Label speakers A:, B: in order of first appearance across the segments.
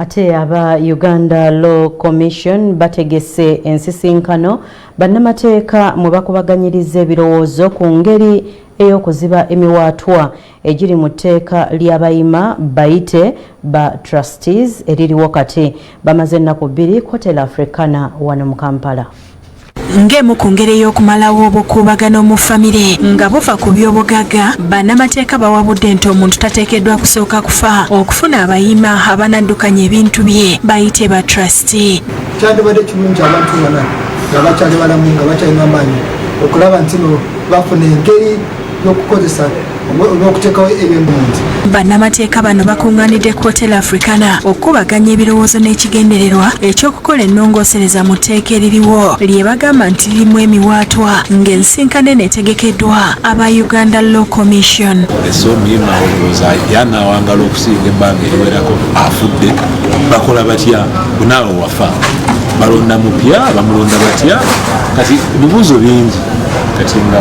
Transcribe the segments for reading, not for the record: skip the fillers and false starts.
A: Ate aba Uganda Law Commission Bategese Ensisinkano Bannamateeka mu bakubaganyiriza ebirowoozo ku ngeri ey'okuziba emiwaatwa egiri mu tteeka ly'Abayima bayite ba trustees eririwo kati bamaze ennaku 2 Hotel Africana wano mu Kampala.
B: Ngemu ku ngeri y'okumalawo obukuubagano mu famire nga buva ku by'obugagga bannamateeka bawabudde nti omuntu tateekeddwa kusooka kufa okufuna abayima abanaddukanya ebintu bye bayite ba trustee.
C: Kyandibadde kirungi abantu bana nga bakyali balamu nga bakyalina amaanyi okulaba nti bafuna engeri y'okukozesa n'okuteekawo eby'omuntu.
B: Bannamateeka bano bakungaanidde ku Hotel Africana okubaganya ebirowoozo n'ekigendererwa eky'okukola ennongoosereza mu tteeka eririwo lye bagamba nti lirimu emiwaatwa ng'ensinkano etegekeddwa aba Uganda Law Commission.
D: Esomiyima olowooza yanaawangala okusinga ebbanga eriwerako afudde bakola batya bunaawe wafa balonda mupya bamulonda batya kati ebibuuzo bingi kati nga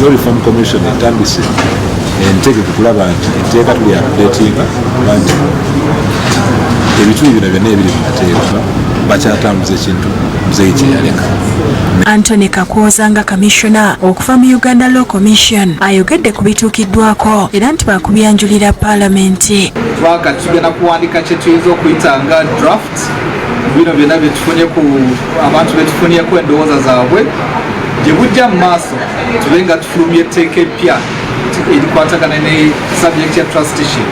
D: Law Reform Commission etandise entege kulaba nti etteeka tuli updatinga bantu ebituli bino byonna ebiri mu mateeka bakyatambuza ekintu muzeeyi kye yaleka.
B: Anthony Kakwoza nga Commissioner okuva mu Uganda Law Commission ayogedde ku bituukiddwako era nti bakubyanjulira Paalamenti.
E: Twakati tugenda kuwandika kye tuyinza okuyita nga draft bino byonna byetufunye ku abantu betufunyeko endowooza zaabwe gye bujja mu maaso tube nga tufulumya etteeka eppya erikwatagana ne subject ya trusteeship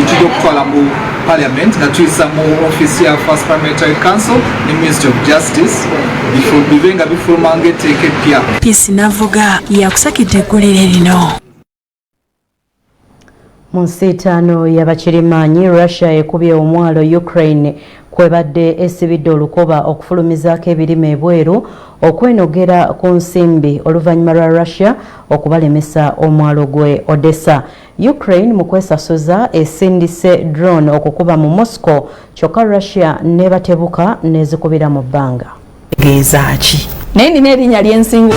E: ekijja okutwala mu Parliament nga tuyisa mu office ya First Parliamentary Council ne Ministry of Justice bibe nga bifuluma ng'etteeka eppya.
B: Peace Navuga yakusakidde eggulire lino.
A: Mu nsi 5 y'abakirimaanyi Russia ekubye omwalo Ukraine kwebadde esibidde olukoba okufulumizaako ebirime ebweru okwenogera ku nsimbi oluvannyuma lwa Russia okubalemesa omwalo gwe Odessa. Ukraine mu kwesasuza esindise drone okukuba mu Moscow kyokka Russia nebatebuka nezikubira mu bbanga.
F: Gezaaki naye nina erinnya ly'ensingo